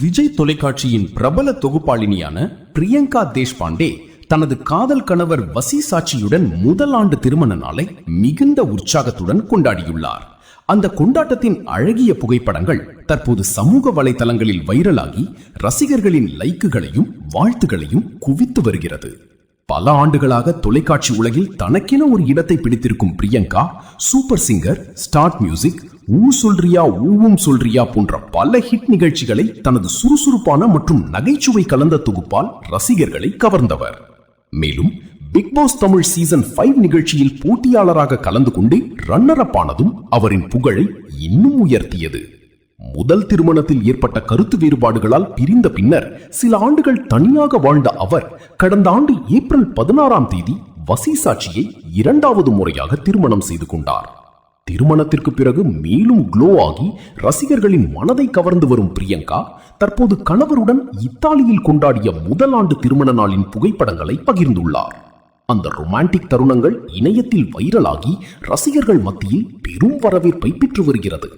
விஜய் தொலைக்காட்சியின் பிரபல தொகுப்பாளினியான பிரியங்கா தேஷ்பாண்டே தனது காதல் கணவர் வசி சாட்சியுடன் முதல் ஆண்டு திருமண நாளை மிகுந்த உற்சாகத்துடன் கொண்டாடியுள்ளார். அந்த கொண்டாட்டத்தின் அழகிய புகைப்படங்கள் தற்போது சமூக வலைதளங்களில் வைரலாகி ரசிகர்களின் லைக்குகளையும் வாழ்த்துகளையும் குவித்து வருகிறது. பல ஆண்டுகளாக தொலைக்காட்சி உலகில் தனக்கென ஒரு இடத்தை பிடித்திருக்கும் Priyanka super singer, start music, ஊ சொல்றியா ஊவும் சொல்றியா போன்ற பல ஹிட் நிகழ்ச்சிகளை தனது சுறுசுறுப்பான மற்றும் நகைச்சுவை கலந்த தொகுப்பால் ரசிகர்களை கவர்ந்தவர். மேலும் பிக் பாஸ் தமிழ் சீசன் 5 நிகழ்ச்சியில் போட்டியாளராக கலந்து கொண்டு ரன்னர் அப் ஆனதும் அவரின் புகழை இன்னும் உயர்த்தியது. முதல் திருமணத்தில் ஏற்பட்ட கருத்து வேறுபாடுகளால் பிரிந்த பின்னர் சில ஆண்டுகள் தனியாக வாழ்ந்த அவர் கடந்த ஆண்டு ஏப்ரல் 16ஆம் தேதி வசி சாட்சியை இரண்டாவது முறையாக திருமணம் செய்து கொண்டார். திருமணத்திற்கு பிறகு மேலும் க்ளோ ஆகி ரசிகர்களின் மனதை கவர்ந்து வரும் பிரியங்கா தற்போது கணவருடன் இத்தாலியில் கொண்டாடிய முதல் ஆண்டு திருமண நாளின் புகைப்படங்களை பகிர்ந்துள்ளார். அந்த ரொமான்டிக் தருணங்கள் இணையத்தில் வைரலாகி ரசிகர்கள் மத்தியில் பெரும் வரவேற்பை பெற்று வருகிறது.